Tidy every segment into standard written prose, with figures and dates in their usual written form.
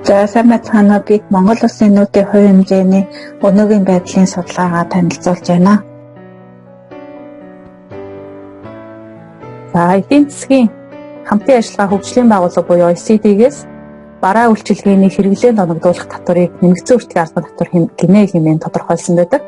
За сайн байцгаана уу. Би Монгол Улсын нүүдийн хувь хэмжээний өнөөгийн байдлын судалгаагаа танилцуулж байна. За эдийн засгийн хамтын ажиллагаа хөгжлийн байгууллага буюу OECD-гээс бараа үйлчилгээний хэрэглээнд оногдуулах татварыг нэмэгдсэн үртгийн албан татвар гинэ хэмээн тодорхойлсон байдаг.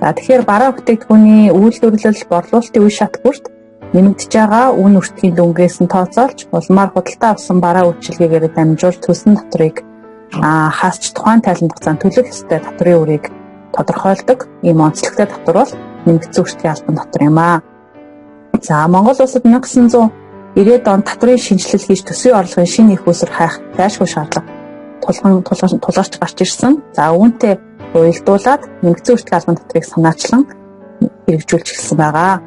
За тэгэхээр бараа бүтээгдэхүүний үйлдвэрлэл борлуулалтын үе шат бүрт нэмэгдэж байгаа үн үртгийн дүнгээс нь тооцоолж улмаар худалдаа авсан бараа үйлчилгээгээр дамжуулж төлсөн татварыг хаасч тухайн тайлан хугацаанд төлөх ёстой татврын үрийг тодорхойлдог ийм онцлогтой татвар бол нэмэгдсэн үртгийн албан татвар юм аа. За Монгол улсад 1990-ад онд татврын шинжилэл хийж төсвийн орлогын шинэ их үүсвэр хайх зайлшгүй шаардлага тулгарч гарч ирсэн. За үүнтэй уялдуулаад нэмэгдсэн үртгийн албан татврыг санаачлан хэрэгжүүлж эхэлсэн байгаа.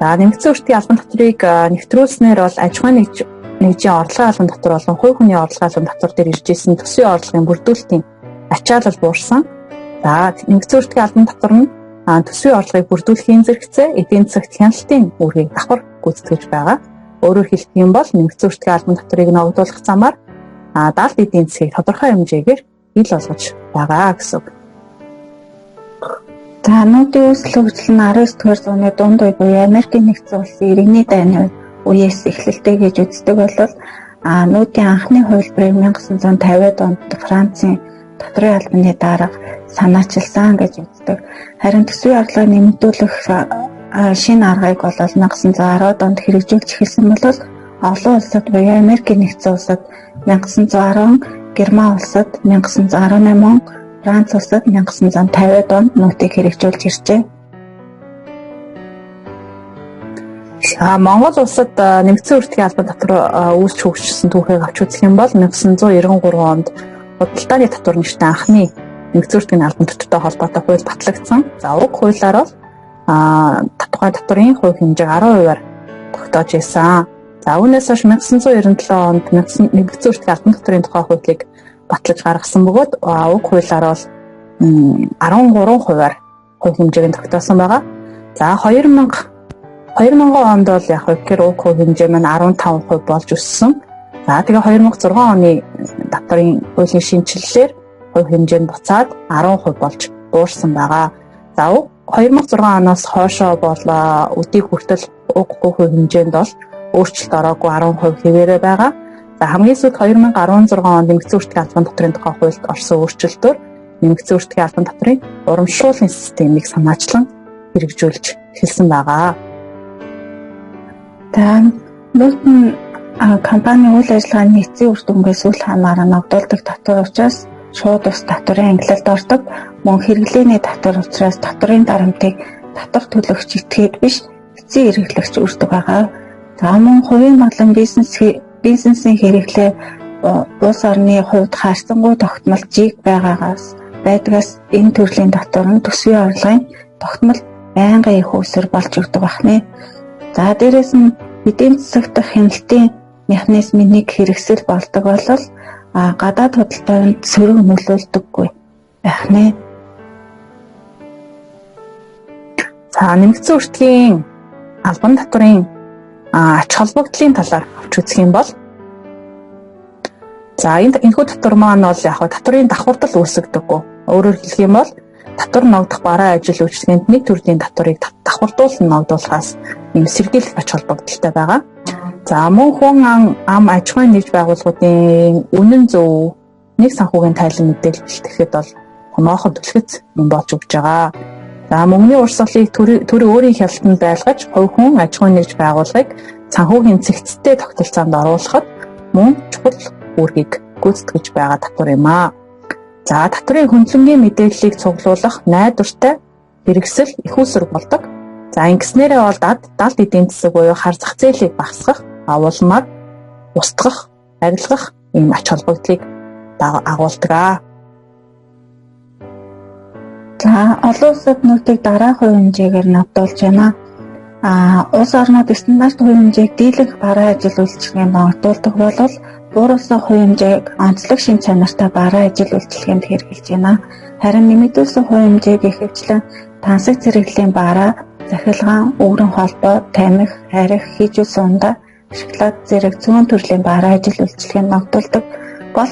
За нэмэгдсэн үртгийн албан татврыг нэвтрүүлснээр бол аж ахуйн нэгжийн орлогын албан татвар болон хувь хүний орлогын албан татвар дээр ирж исэн төсвийн орлогын бүрдүүлэлтийн ачаалал буурсан. За нэмэгдсэн үртгийн албан татвар нь төсвийн орлогыг бүрдүүлэхийн зэрэгцээ эдийн засагт хяналтын үүргийг давхар гүйцэтгэж байгаа. Өөрөөр хэлэх юм бол нэмэгдсэн үртгийн албан татварыг ногдуулах замаар далд эдийн засгийг тодорхой хэмжээгээр ил болгож байгаа гэсэн үг. За нүүдийн үүсэл хөгжил нь 19-р зууны дунд үе буюу Америкийн нэгдсэн улсын иргэний дайны үеэс эхэлдэг гэж үздэг бол нүүдийн анхны хувилбарыг 1950-ад онд Францын татврын албаны дарга санаачилсан гэж үздэг. Харин төсвийн орлогыг нэмэгдүүлэх шинэ аргыг бол 1910-ад онд хэрэгжүүлж эхэлсэн бол олон улсад буюу Америкийн нэгдсэн улсад 1910, Герман улсад 1918, Франц улсад 1950-ад онд нүүдийг хэрэгжүүлж иржээ. Монгол улсад нэмэгдсэн үртгийн албан татвар үүсч хөгжсөн түүхийг авч үзэх юм бол 1993 онд худалдааны татвар нэртэй анхны нэмэгдсэн үртгийн албан татвартай холбоотой хууль батлагдсан. За уг хуулиар бол тухайн татварын хувь хэмжээг 10%-аар тогтоож ирсэн. За үүнээс хойш 1997 онд нэмэгдсэн үртгийн албан татварын тухай хуулийг батлаж гаргасан бөгөөд уг хуулиар бол 13%-аар хувь хэмжээг нь тогтоосон байгаа. За 2000 онд бол яг гэхээр уг хувь хэмжээ маань 15% болж өссөн. За тэгээ 2006 оны татварын хуулийн шинжилэлээр хувь хэмжээ нь буцаад 10% болж буурсан байгаа. За 2006 оноос хойшоо бол өдийг хүртэл уг хувь хэмжээнд бол өөрчлөлт ороогүй 10% хэвээрээ байгаа. За хамгийн сүүлд 2016 онд нэмэгдсэн үртгийн албан татварын тухай хуульд орсон өөрчлөлтөөр нэмэгдсэн үртгийн албан татварын урамшууллын системийг санаачлан хэрэгжүүлж эхэлсэн байгаа. За нүүдэн компани үйл ажиллагааны эцсийн үр дүнгээс үл хамааран ногдуулдаг татвар учраас шууд ус татварын ангилалд ордог. Мөн хэрэглээний татвар учраас татварын дарамтыг татвар төлөгч этгээд биш эцсийн эрхлэгч үрдэг байгаа. За мөн хувийн болон бизнесийн хэрэглээ улс орны хувьд харьцангуй тогтмол жиг байдгаас энэ төрлийн татвар нь төсвийн орлогын тогтмол байнгын их үүсвэр болж өгдөг бахнэ. За дээрэс нь эдийн засаг дахь хяналтын механизмын нэг хэрэгсэл болдог бол гадаад худалдаанд сөрөг нөлөөлдөггүй байх нэ. За нэмэгдсэн үртгийн албан татварын ач холбогдлын талаар авч үзэх юм бол за энэхүү татвар маань бол яг татварын давхардал үүсгдэггүй. Өөрөөр хэлэх юм бол татвар ногдох бараа ажил үйлчилгээнд нэг төрлийн татварыг давхардуулан ногдуулахаас ийм сэргийлэх ач холбогдолтой байгаа. За мөн хүн ам аж ахуйн нэгж байгууллагуудын үнэн зөв нэг санхүүгийн тайлан мэдээлэл гэхэд бол томоохон түлхэц юм болж өгч байгаа. За мөнгөний урсгалыг төрийн өөрийн хяналтанд байлгаж хувь хүн аж ахуйн нэгж байгууллагыг санхүүгийн цэгцтэй тогтолцоонд оруулахад мөн чухал үүргийг гүйцэтгэж байгаа татвар юм аа. За татварын хөндлөнгийн мэдээллийг цуглуулах найдвартай хэрэгсэл их үүсвэр болдог. За ингэснээрээ бол далд эдийн засаг буюу хар зах зээлийг багасгах, агуулмаар устгах, арилгах ийм ач холбогдлыг агуулдаг. За олон улсад нүүдийг дараах хувь хэмжээгээр ногдуулж байна. Улс орнууд стандарт хувь хэмжээг дийлэнх бараа ажил үйлчилгээнд ногдуулдаг бол буур улсын хувь хэмжээг онцлог шин чанартай бараа ажил үйлчилгээнд хэрэгжилж байна. Харин нэмэгдүүлсэн хувь хэмжээг ихэвчлэн тансаг зэрэглэлийн бараа, захилгаан, өвөрөн холбоо, тамхи, арх, хийжүүл сунда, шоколад зэрэг зүүн төрлийн бараа ажил үйлчилгээнд ногдуулдаг бол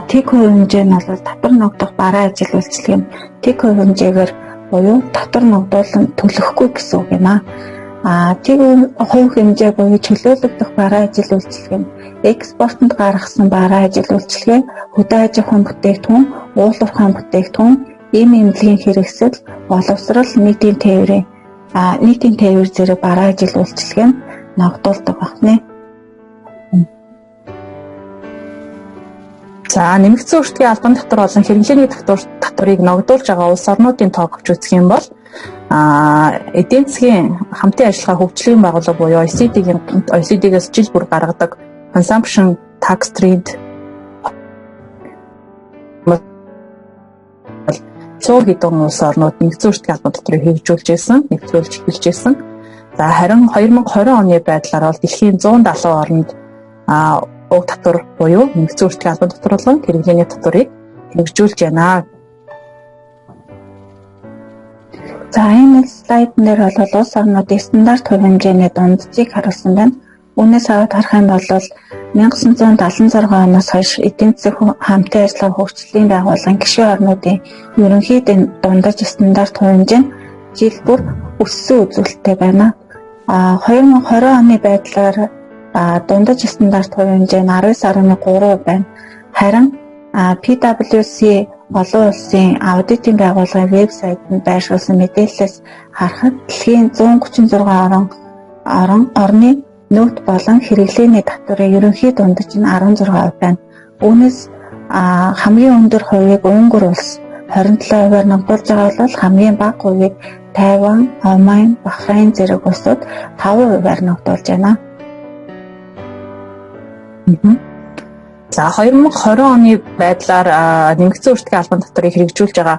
Тэг хувь хэмжээ нь бол татвар ногдох бараа ажил үйлчлэг нь тэг хувь хэмжээгээр буюу татвар ногдуулан төлөхгүй гэсэн үг юм аа. Тэг хувь хэмжээ буюу чөлөөлөгдөх бараа ажил үйлчлэг нь экспортод гаргасан бараа ажил үйлчлэгээ хөдөө аж ахуйн бүтээгдэхүүн, уул уурхайн бүтээгдэхүүн, ийм эмнэлгийн хэрэгсэл, боловсрол, нийтийн тээвэр зэрэг бараа ажил үйлчлэгээ нь ногдуулдаг байна. За нэмэгдсэн өртгийн албан татвар болон хэрэглээний татварыг ногдуулж байгаа улс орнуудын тоог авч үзэх юм бол эдийн засгийн хамтын ажиллагаа хөгжлийн байгууллага буюу OECD-гээс жил бүр гаргадаг Consumption Tax Trend 100 хэдэн улс орнууд нэмэгдсэн өртгийн албан татварыг нэвтрүүлж эхэлж байсан. За харин 2020 оны байдлаар бол дэлхийн 170 орнд уг татвар буюу нэмэгдсэн өртгийн албан татвар болон хэрэглээний татварыг хэрэгжүүлж байна. За энэ слайд дээр бол улс орнуудын стандарт хувь хэмжээний дунджийг харуулсан байна. Үүнээс аваад харах юм бол 1976 оноос хойш эдийн засгийн хамтын ажиллагаа хөгжлийн байгууллагын гишүүн орнуудын ерөнхий дундаж стандарт хувь хэмжээ нь жил бүр өссөн үзүүлэлттэй байна. 2020 оны байдлаар дундаж стандарт хувь хэмжээ нь 19.3% байна. Харин PwC олон улсын аудитын байгууллагын вебсайтэнд байршуулсан мэдээлэлээс харахад дэлхийн 136 орны нөөц болон хэрэглээний татварын ерөнхий дундаж нь 16% байна. Үүнээс хамгийн өндөр хувийг Унгар улс 27%-аар ногдуулж байгаа бол хамгийн бага хувийг Тайван, Оман, Бахрейн зэрэг улсууд 5%-аар ногдуулж байна. За 2020 оны байдлаар нэмэгдсэн өртгийн албан татварыг хэрэгжүүлж байгаа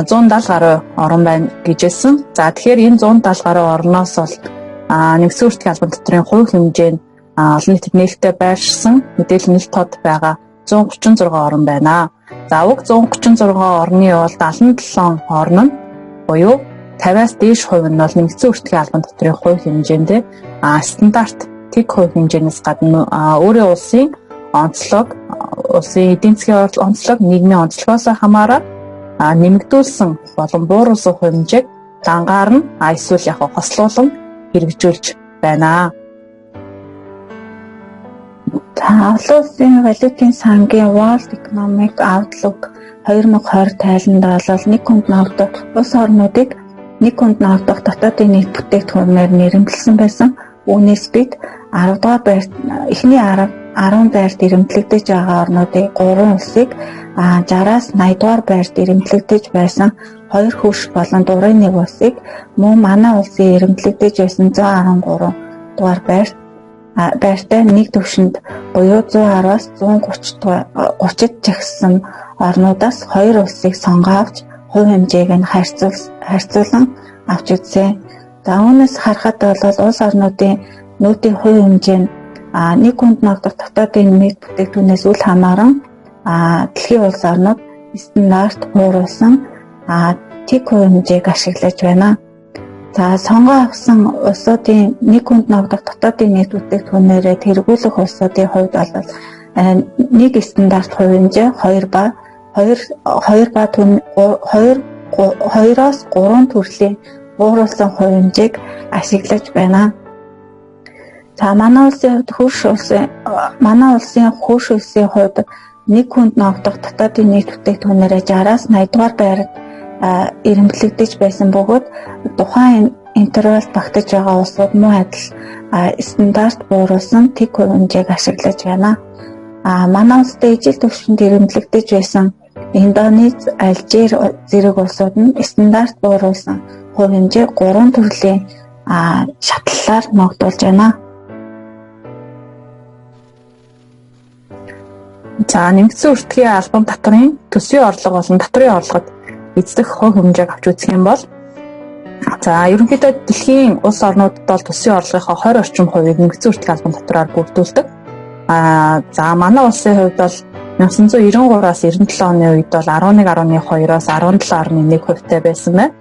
170 гаруй орн байна гэж хэлсэн. За тэгэхээр энэ 170 гаруй орноос бол нэмэгдсэн өртгийн албан татварын хувь хэмжээ нь олон нийтэд нээлттэй байршсан мэдээлэл нэлт тод байгаа 136 орн байна. За уг 136 орны бол 77 орн нь буюу 50-аас дээш хувь нь бол нэмэгдсэн өртгийн албан татварын хувь хэмжээндээ стандарт тэг хувь хэмжээнээс гадна өөрийн улсын онцлог, улсын эдийн засгийн онцлог, нийгмийн онцлогоос хамааран нэмэгдүүлсэн болон бууруулсан хувь хэмжээг дангаар нь эсвэл хослуулан хэрэгжүүлж байна. Олон улсын валютын сангийн World Economic Outlook 2020 тайланд бол нэг хүнд ногдох улс орнуудыг нэг хүнд ногдох дотоодын нийт бүтээгдэхүүнээр нэрэмжилсэн байсан. Үүнээс бид 10 дугаар байрт эхний 10 байрт ирэмтлэгдэж байгаа орнуудын 3 улсыг 60-аас 80 дугаар байрт ирэмтлэгдэж байсан 2 хөрш болон дурын нэг улсыг мөн манай улсын ирэмтлэгдэж байсан 113 дугаар байртай нэг төвшөнд буюу 110-аас 130-д жагссан орнуудаас 2 улсыг сонгоо авч хувь хэмжээг нь харьцуулан авч үзсэн. За үүнээс харахад бол улс орнуудын нөөтийн хувь хэмжээ нь нэг хүнд ногдох дотоодын нийт бүтээгдэхүүнээс үл хамааран дэлхийн улс орнууд стандарт бууруулсан тэг хувь хэмжээг ашиглаж байна. За сонгоо авсан улсуудын нэг хүнд ногдох дотоодын нийт бүтээгдэхүүнээрээ тэргүүлэх улсуудын хувьд бол нэг стандарт хувь хэмжээ 2-оос 3 төрлийн бууруулсан хувь хэмжээг ашиглаж байна. За манай улсын хөрш улсын хувьд нэг хүнд ногдох дотоодын нийт бүтээгдэхүүнээрээ 60-аас 80 дугаар байранд ирэмблэгдэж байсан бөгөөд тухайн интервалд багтаж байгаа улсууд мөн адил стандарт бууруулсан тэг хувь хэмжээг ашиглаж байна. Манай улстай ижил төвшөнд ирэмблэгдэж байсан Индонез, Алжир зэрэг улсууд нь стандарт бууруулсан хувь хэмжээ 3 төрлийн шатлалаар ногдуулж байна. За нэмэгдсэн өртгийн албан татварын төсвийн орлого болон татварын орлогод эзлэх хувь хэмжээг авч үзэх юм бол ерөнхийдөө дэлхийн улс орнуудад бол төсвийн орлогынхоо 20 орчим хувийг нэмэгдсэн өртгийн албан татвараар бүрдүүлдэг. Манай улсын хувьд бол 1993-аас 97 оны үед бол 11.2-оос 17.1 хувьтай байсан байна.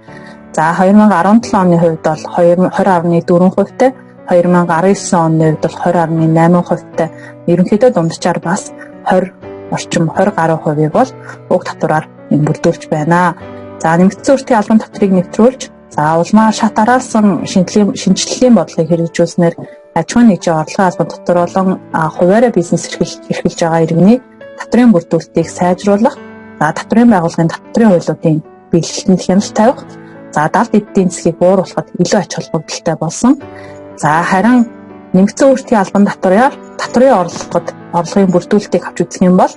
За 2017 оны хувьд бол 20.4 хувьтай, 2019 оны хувьд бол 20.8 хувьтай. Ерөнхийдөө дунджаар бас 20 орчим 20 гаруй хувийг бол уг татвараар бүрдүүлж байна. За нэмэгдсэн өртгийн албан татварыг нэвтрүүлж, за улмаар шат дараалсан шинжилгээний бодлогыг хэрэгжүүлснээр аж ахуйн нэгжийн орлогын албан татвар болон хуваарай бизнес эрхэлж байгаа иргэний татврын бүрдүүлэлтийг сайжруулах, за татврын байгууллагын татврын хуулиудын биелэлтэнд хяналт тавих, за далд эдийн засгийг бууруулахад илүү ач холбогдолтой болсон. За харин нэмэгдсэн өртгийн албан татвараар татврын орлогын бүрдүүлэлтийг авч үзэх юм бол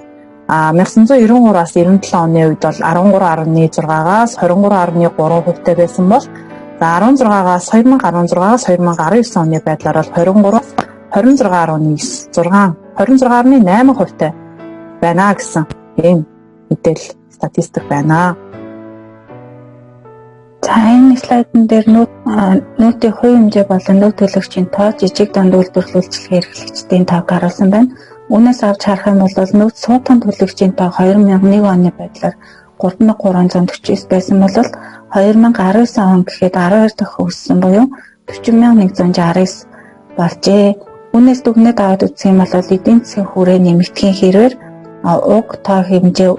1993-аас 97 оны үед бол 13.6-аас 23.3% байсан бол за 16-аас 2016-аас 2019 оны байдлаар бол 26.8% байна гэсэн ийм мэдээлэл статистик байна. За энэ слайдн дээр нүүдийн хувь хэмжээ болон нүүд төлөгчийн тоо жижиг дунд үйлдвэрлэл үйлчилгээ эрхлэгчдийн тоог харуулсан байна. Үүнээс авч харах юм бол нүүд суудхан төлөгчийн тоо 2001 оны байдлаар 3349 байсан бол 2019 он гэхэд 12 дахь өссөн буюу 40169 болжээ. Үүнээс дүгнэж аваад үзэх юм бол эдийн засгийн хүрээ нэмэгдэхийн хэрээр уг тоо хэмжээ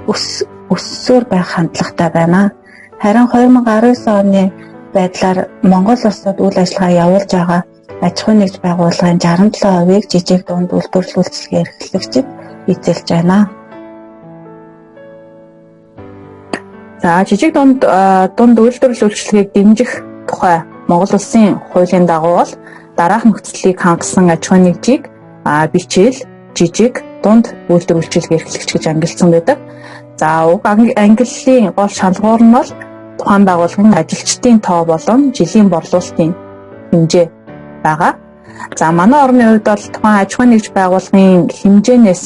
өссөөр байх хандлагатай байна. Харин 2019 оны байдлаар Монгол улсад үйл ажиллагаа явуулж байгаа аж ахуйн нэгж байгууллагын 67%-ийг жижиг дунд үйлдвэрлэл үйлчилгээ эрхлэгчид эзэлж байна. За жижиг дунд үйлдвэрлэл үйлчилгээг дэмжих тухай Монгол улсын хуулийн дагуу бол дараах нөхцөлийг хангасан аж ахуйн нэгжийг бичээл, жижиг дунд үйлдвэрлэл үйлчилгээ эрхлэгч гэж ангилсан байдаг. За уг ангиллалын гол шалгуур нь бол тухайн байгууллагын ажилчдын тоо болон жилийн борлуулалтын хэмжээ байгаа. За манай орны хувьд бол тухайн аж ахуйн нэгж байгууллагын хэмжээнээс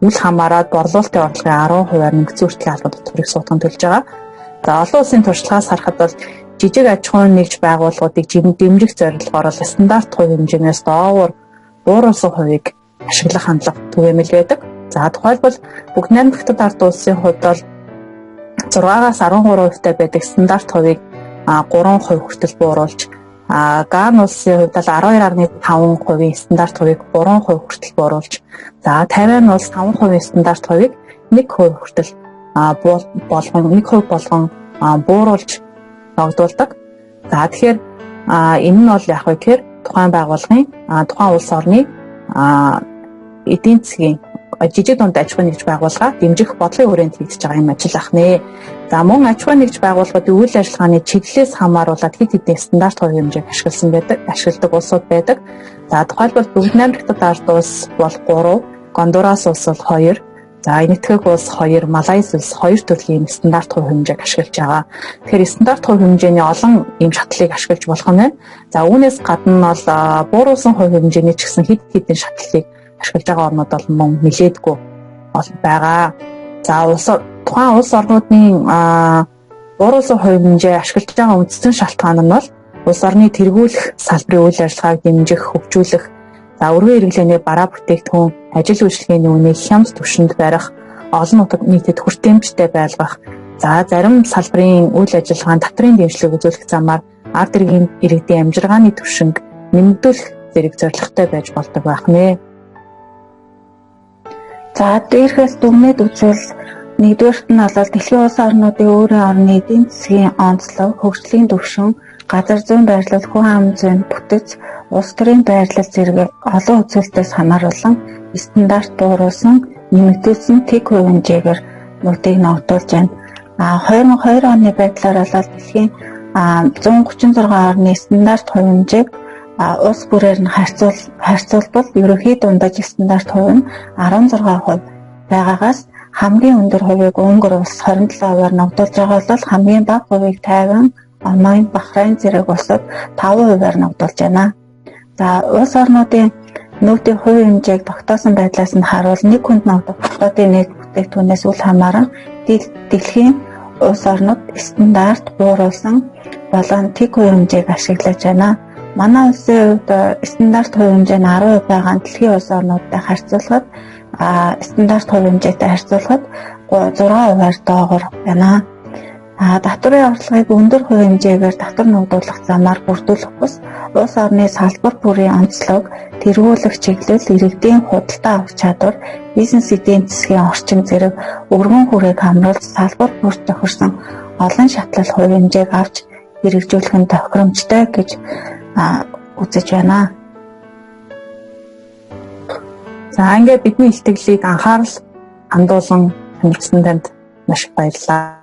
үл хамааран борлуулалтын орлогын 10%-аар нэмэгдсэн өртгийн албан татварыг суудхан төлж байгаа. За олон улсын туршлагаас харахад бол жижиг аж ахуйн нэгж байгууллагуудыг дэмжих зорилгоор стандарт хувь хэмжээнээс доогуур бууруулсан хувийг ашиглах хандлага түгээмэл байдаг. За тухайлбал бүгд найрамд хятад ард улсын хувьд бол 6-аас 13% байдаг стандарт хувийг 3% хүртэл бууруулж, Ган улсын хувьд бол 12.5% стандарт хувийг 3% хүртэл бууруулж, за Тайвань улс 5% стандарт хувийг 1% хүртэл 1% болгон бууруулж ногдуулдаг. За тэгэхээр энэ нь бол яг гэхээр тухайн байгууллагын тухайн улс орны эдийн засгийн жижиг дунд аж ахуйн нэгж байгууллага дэмжих бодлогын хүрээнд хийгдэж байгаа юм ажил ахнэ. За мөн аж ахуйн нэгж байгууллагуудын үйл ажиллагааны чиглэлээс хамааруулаад хэд хэдэн стандарт хувь хэмжээг ашигладаг улсууд байдаг. За тухайлбал бүгд найрамд хятад ард улс бол 3, Гондурас улс бол 2, за Энэтхэг улс 2, Малайз улс 2 төрлийн стандарт хувь хэмжээг ашиглаж байгаа. Тэгэхээр стандарт хувь хэмжээний олон ийм шатлалыг ашиглаж болох нь байна. За үүнээс гадна бол бууруулсан хувь хэмжээний ч гэсэн хэд хэдэн шатлалыг ашиглаж байгаа орнууд бол мөн нэлээдгүй байгаа. За тухайн улс орнуудын бууруулсан хувь хэмжээ ашиглаж байгаа үндсэн шалтгаан нь бол улс орны тэргүүлэх салбарын үйл ажиллагааг дэмжих, хөгжүүлэх, за өргөн хэрэглээний бараа бүтээгдэхүүн, ажил үйлчилгээний үнэ хямд түвшинд барих, олон нийтэд хүртээмжтэй байлгах, за зарим салбарын үйл ажиллагаанд татрын дэмжлэг үзүүлэх замаар ард иргэдийн амжиргааны түвшинг нэмэгдүүлэх зэрэг зорилготой байж болдог байх нэ. За дээрхээс дүгнээд үзвэл нэгдүгээрт нь бол дэлхийн улс орнуудын өөрийн орны эдийн засгийн онцлог, хөгжлийн түвшин, газар зүйн байрлал, хүн амын зүйн бүтэц, улс төрийн байрлал зэрэг олон үзүүлэлтээс хамааруулан стандарт бууруулсан, нэмэгдүүлсэн тэг хувь хэмжээгээр нүүдийг ногдуулж байна. 2002 оны байдлаар бол дэлхийн 136 орны стандарт хувь хэмжээг улс бүрээр нь харьцуулбал ерөнхий дундаж стандарт хувь нь 16% байгаагаас хамгийн өндөр хувийг Унгар улс 27%-аар ногдуулж байгаа бол хамгийн бага хувийг Тайвань, Оман, Бахрейн зэрэг улсууд 5%-аар ногдуулж байна. За улс орнуудын нүүдийн хувийн хэмжээг тогтоосон байдлаас нь харуул нэг хүнд ногдох хотуудын нийт бүтээгдэхүүнээс үл хамааран дэлхийн улс орнууд стандарт бууруулсан болон тэг хувийн хэмжээг ашиглаж байна. Манай улсын хувьд стандарт хувь хэмжээ нь 10% байгаа дэлхийн улс орнуудтай харьцуулахад стандарт хувь хэмжээтэй харьцуулахад 6%-аар доогуур байна. Татварын орлогыг өндөр хувь хэмжээгээр татвар ногдуулах замаар бүрдүүлэх бус улс орны салбар бүрийн онцлог, тэргүүлэх чиглэл, иргэдийн худалдаа авах чадвар, бизнес эдийн засгийн орчин зэрэг өргөн хүрээг хамруулж салбар бүрт тохирсон олон шатлал хувь хэмжээг авч хэрэгжүүлэх нь тохиромжтой гэж үзэж байна. За ингээд бидний илтгэлийг анхаарал хандуулан сонирхсан танд маш их баярлалаа.